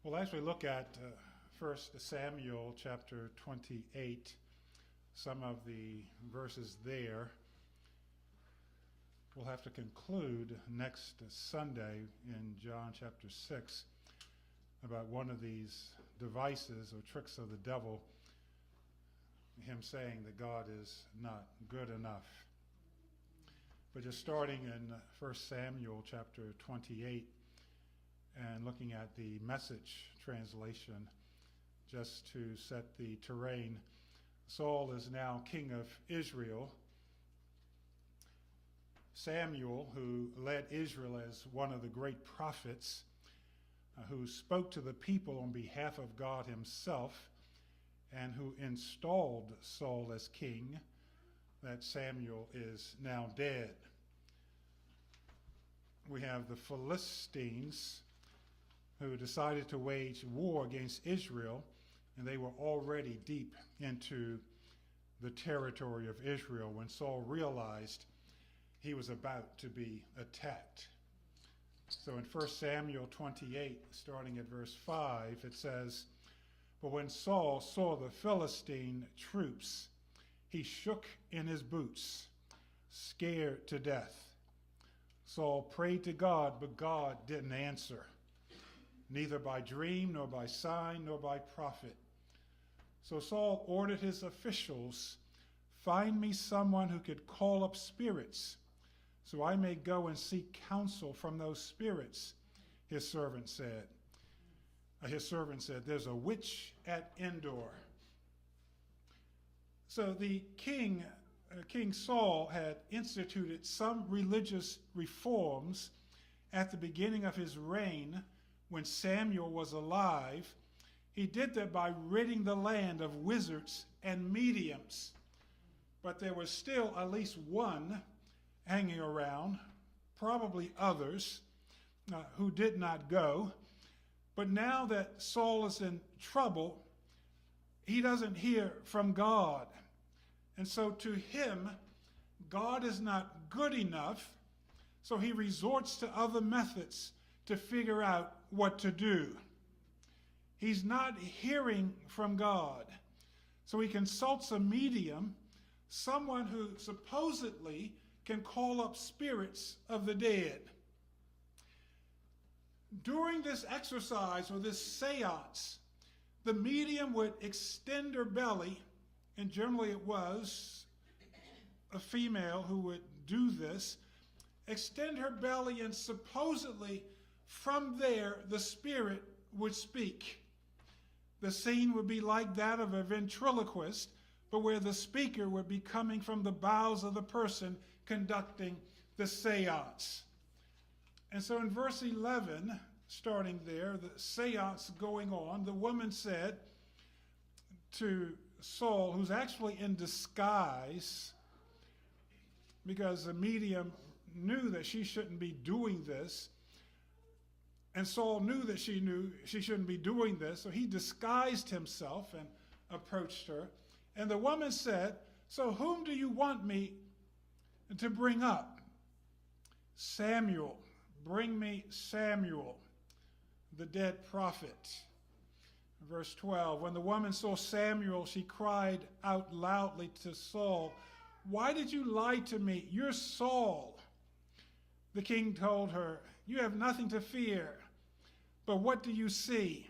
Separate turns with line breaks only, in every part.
Well, as we look at 1 Samuel chapter 28, some of the verses there, we'll have to conclude next Sunday in John chapter 6 about one of these devices or tricks of the devil, him saying that God is not good enough. But just starting in 1 Samuel chapter 28, and looking at the Message translation, just to set the terrain. Saul is now king of Israel. Samuel, who led Israel as one of the great prophets, who spoke to the people on behalf of God himself, and who installed Saul as king, that Samuel is now dead. We have the Philistines, who decided to wage war against Israel, and they were already deep into the territory of Israel when Saul realized he was about to be attacked. So in 1 Samuel 28, starting at verse 5, it says, "But when Saul saw the Philistine troops, he shook in his boots, scared to death. Saul prayed to God, but God didn't answer, neither by dream, nor by sign, nor by prophet. So Saul ordered his officials, 'Find me someone who could call up spirits, so I may go and seek counsel from those spirits,' his servant said. There's a witch at Endor." So the King Saul had instituted some religious reforms at the beginning of his reign when Samuel was alive. He did that by ridding the land of wizards and mediums. But there was still at least one hanging around, probably others who did not go. But now that Saul is in trouble, he doesn't hear from God. And so to him, God is not good enough, so he resorts to other methods to figure out what to do. He's not hearing from God, so he consults a medium, someone who supposedly can call up spirits of the dead. During this exercise or this seance, the medium would extend her belly, and generally it was a female who would do this, extend her belly, and supposedly from there the spirit would speak. The scene would be like that of a ventriloquist, but where the speaker would be coming from the bowels of the person conducting the seance. And so in verse 11, starting there, the seance going on, the woman said to Saul, who's actually in disguise, because the medium knew that she shouldn't be doing this, and Saul knew that she shouldn't be doing this, so he disguised himself and approached her. And the woman said, "So whom do you want me to bring up?" "Samuel. Bring me Samuel, the dead prophet." Verse 12, "When the woman saw Samuel, she cried out loudly to Saul, 'Why did you lie to me? You're Saul.' The king told her, 'You have nothing to fear. But what do you see?'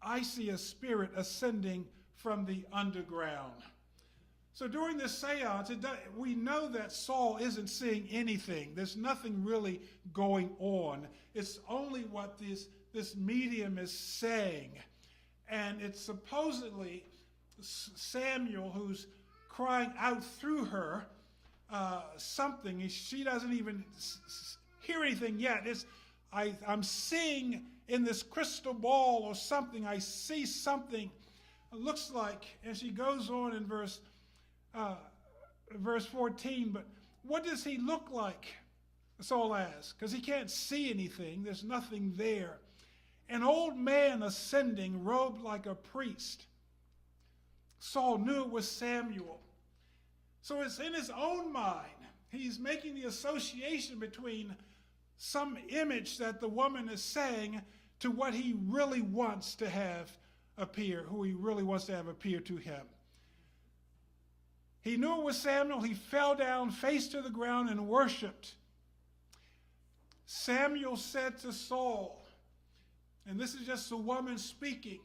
'I see a spirit ascending from the underground.'" So during this seance, we know that Saul isn't seeing anything. There's nothing really going on. It's only what this medium is saying. And it's supposedly Samuel who's crying out through her something. She doesn't even hear anything yet. I'm seeing in this crystal ball or something. I see something. It looks like, and she goes on in verse 14, "But what does he look like?" Saul asks, because he can't see anything. There's nothing there. "An old man ascending, robed like a priest." Saul knew it was Samuel. So it's in his own mind. He's making the association between some image that the woman is saying to what he really wants to have appear, who he really wants to have appear to him. He knew it was Samuel. He fell down, face to the ground, and worshiped. Samuel said to Saul, and this is just a woman speaking,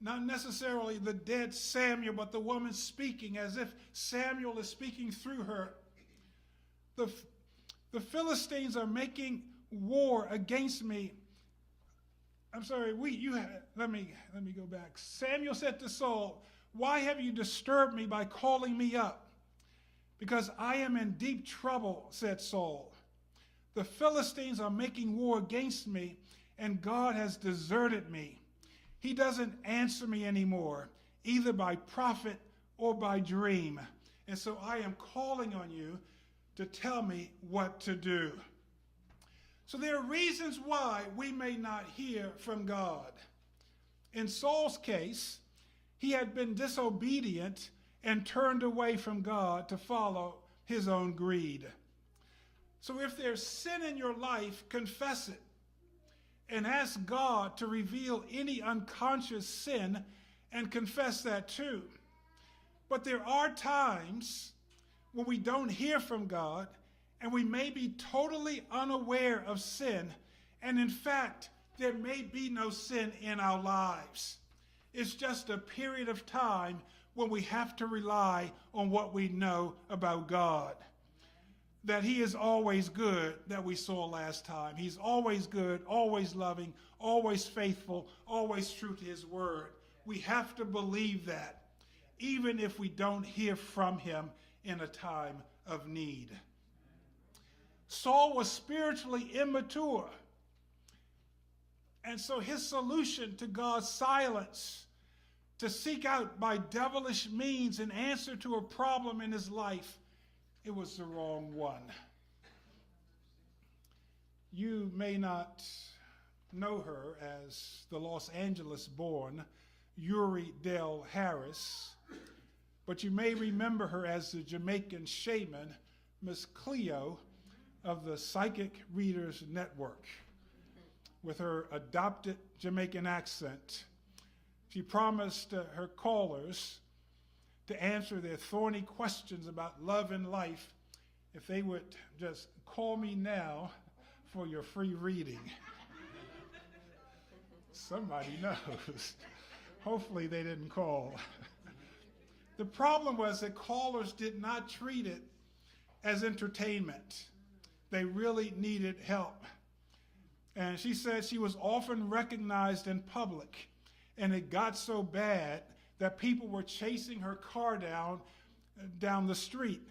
not necessarily the dead Samuel, but the woman speaking as if Samuel is speaking through her. The Philistines are making war against me. I'm sorry, let me go back. Samuel said to Saul, why have you disturbed me by calling me up? Because I am in deep trouble, said Saul. The Philistines are making war against me, and God has deserted me. He doesn't answer me anymore, either by prophet or by dream. And so I am calling on you to tell me what to do. So there are reasons why we may not hear from God. In Saul's case, he had been disobedient and turned away from God to follow his own greed. So if there's sin in your life, confess it and ask God to reveal any unconscious sin and confess that too. But there are times when we don't hear from God and we may be totally unaware of sin, and in fact, there may be no sin in our lives. It's just a period of time when we have to rely on what we know about God. That he is always good, that we saw last time. He's always good, always loving, always faithful, always true to his word. We have to believe that, even if we don't hear from him in a time of need. Saul was spiritually immature. And so his solution to God's silence, to seek out by devilish means an answer to a problem in his life, it was the wrong one. You may not know her as the Los Angeles-born Uri Dale Harris, but you may remember her as the Jamaican shaman, Miss Cleo of the Psychic Readers Network. With her adopted Jamaican accent, she promised her callers to answer their thorny questions about love and life if they would just call me now for your free reading. Somebody knows. Hopefully they didn't call. The problem was that callers did not treat it as entertainment. They really needed help. And she said she was often recognized in public, and it got so bad that people were chasing her car down the street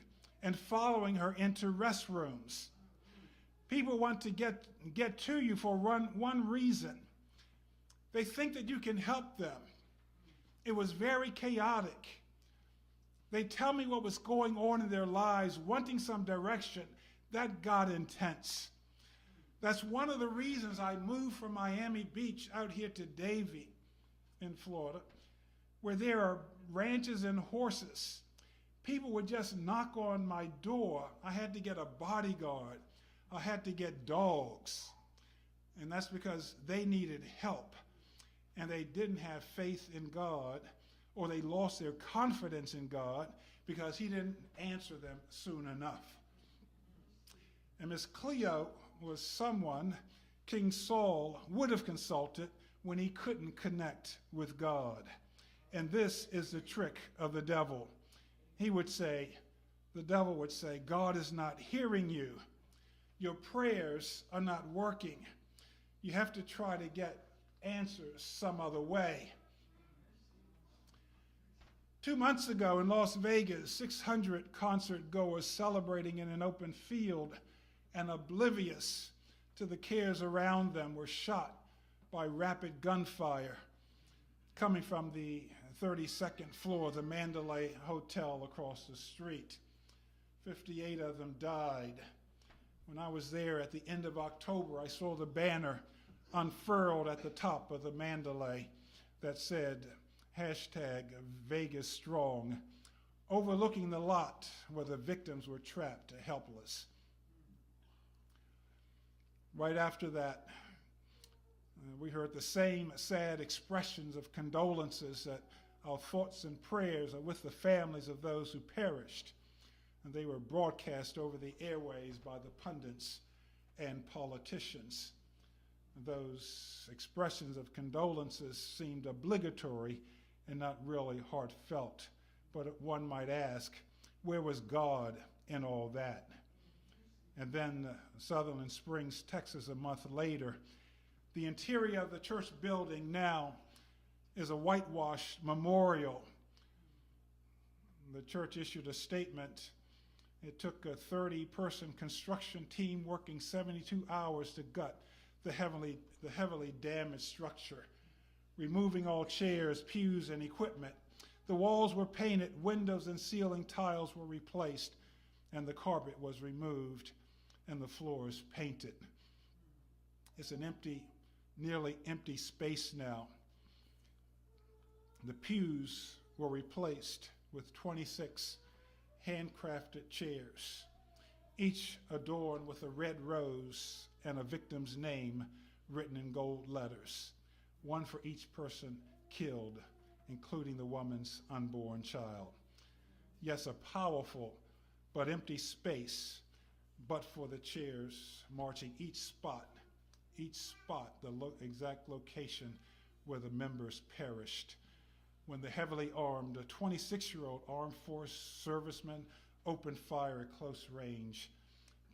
and following her into restrooms. People want to get to you for one reason. They think that you can help them. It was very chaotic. They tell me what was going on in their lives, wanting some direction. That got intense. That's one of the reasons I moved from Miami Beach out here to Davie in Florida, where there are ranches and horses. People would just knock on my door. I had to get a bodyguard. I had to get dogs. And that's because they needed help. And they didn't have faith in God, or they lost their confidence in God because he didn't answer them soon enough. And Miss Cleo was someone King Saul would have consulted when he couldn't connect with God. And this is the trick of the devil. The devil would say, God is not hearing you. Your prayers are not working. You have to try to get answers some other way. 2 months ago in Las Vegas, 600 concert goers celebrating in an open field and oblivious to the cares around them were shot by rapid gunfire coming from the 32nd floor of the Mandalay Hotel across the street. 58 of them died. When I was there at the end of October, I saw the banner unfurled at the top of the Mandalay that said, #Vegas Strong, overlooking the lot where the victims were trapped helpless. Right after that, We heard the same sad expressions of condolences that our thoughts and prayers are with the families of those who perished. And they were broadcast over the airways by the pundits and politicians. Those expressions of condolences seemed obligatory and not really heartfelt. But one might ask, where was God in all that? And then Sutherland Springs, Texas, a month later, the interior of the church building now is a whitewashed memorial. The church issued a statement. It took a 30-person construction team working 72 hours to gut the heavily damaged structure, removing all chairs, pews, and equipment. The walls were painted, windows and ceiling tiles were replaced, and the carpet was removed, and the floors painted. It's an nearly empty space now. The pews were replaced with 26 handcrafted chairs, each adorned with a red rose and a victim's name written in gold letters, one for each person killed, including the woman's unborn child. Yes, a powerful but empty space, but for the chairs marching each spot, the exact location where the members perished when the heavily armed 26-year-old armed force serviceman opened fire at close range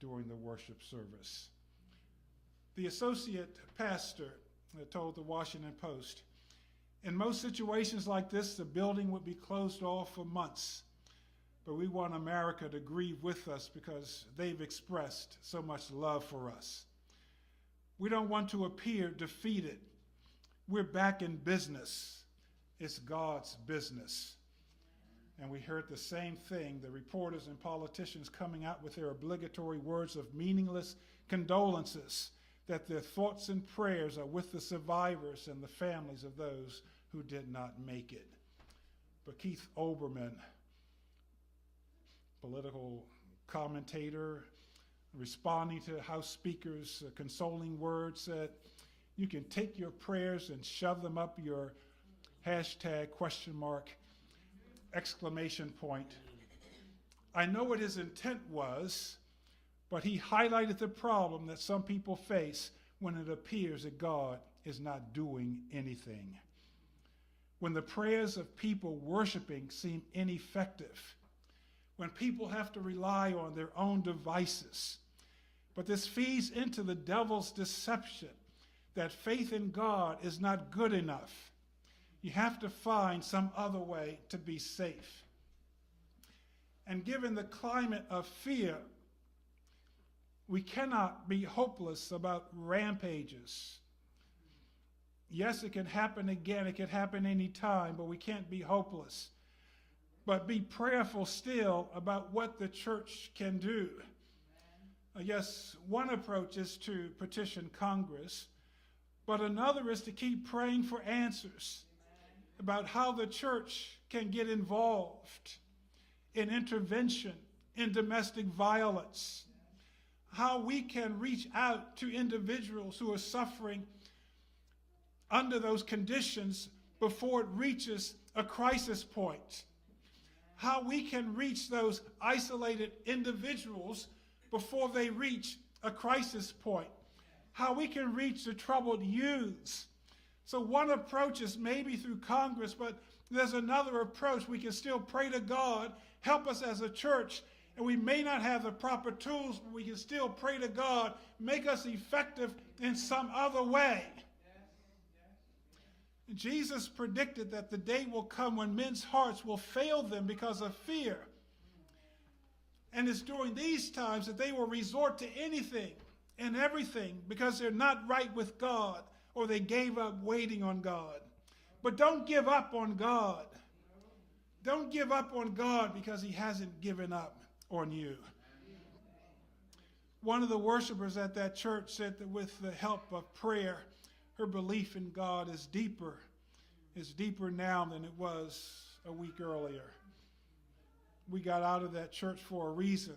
during the worship service. The associate pastor told the Washington Post, in most situations like this, the building would be closed off for months, but we want America to grieve with us because they've expressed so much love for us. We don't want to appear defeated. We're back in business. It's God's business. And we heard the same thing, the reporters and politicians coming out with their obligatory words of meaningless condolences, that their thoughts and prayers are with the survivors and the families of those who did not make it. But Keith Olbermann, political commentator, responding to House Speaker's consoling words, said, you can take your prayers and shove them up your hashtag ? I know what his intent was, but he highlighted the problem that some people face when it appears that God is not doing anything. When the prayers of people worshiping seem ineffective, when people have to rely on their own devices. But this feeds into the devil's deception that faith in God is not good enough. You have to find some other way to be safe. And given the climate of fear, we cannot be hopeless about rampages. Yes, it can happen again. It can happen anytime, but we can't be hopeless. But be prayerful still about what the church can do. Yes, one approach is to petition Congress, but another is to keep praying for answers about how the church can get involved in intervention in domestic violence, how we can reach out to individuals who are suffering under those conditions before it reaches a crisis point, how we can reach those isolated individuals before they reach a crisis point, how we can reach the troubled youths. So one approach is maybe through Congress, but there's another approach. We can still pray to God, help us as a church, and we may not have the proper tools, but we can still pray to God, make us effective in some other way. Jesus predicted that the day will come when men's hearts will fail them because of fear. And it's during these times that they will resort to anything and everything because they're not right with God or they gave up waiting on God. But don't give up on God. Don't give up on God because he hasn't given up on you. One of the worshipers at that church said that with the help of prayer, her belief in God is deeper now than it was a week earlier. We got out of that church for a reason,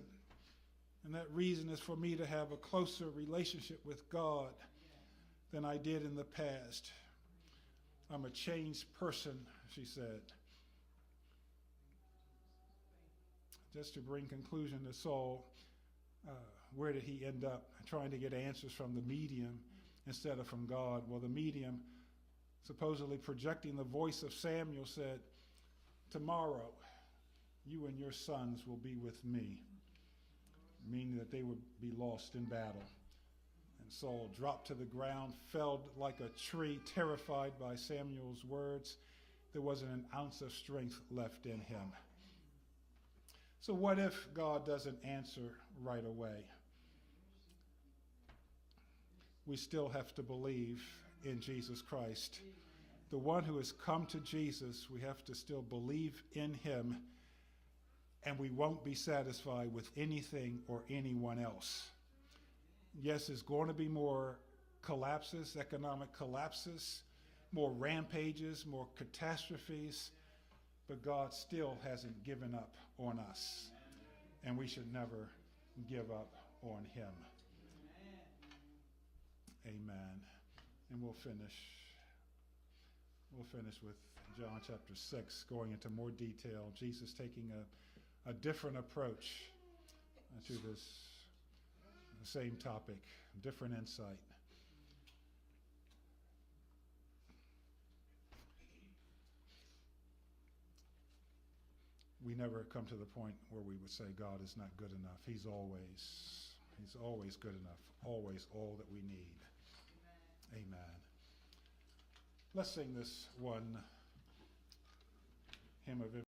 and that reason is for me to have a closer relationship with God. than I did in the past. I'm a changed person, she said. Just to bring conclusion to Saul, where did he end up? Trying to get answers from the medium instead of from God. Well, the medium, supposedly projecting the voice of Samuel, said, tomorrow you and your sons will be with me, meaning that they would be lost in battle. And Saul dropped to the ground, fell like a tree, terrified by Samuel's words. There wasn't an ounce of strength left in him. So what if God doesn't answer right away? We still have to believe in Jesus Christ. The one who has come to Jesus, we have to still believe in him, and we won't be satisfied with anything or anyone else. Yes, there's going to be more collapses, economic collapses, more rampages, more catastrophes, but God still hasn't given up on us, and we should never give up on him. Amen. And we'll finish with John chapter 6, going into more detail. Jesus taking a different approach to this same topic, different insight. We never come to the point where we would say God is not good enough. He's always good enough, always all that we need. Amen. Let's sing this one hymn of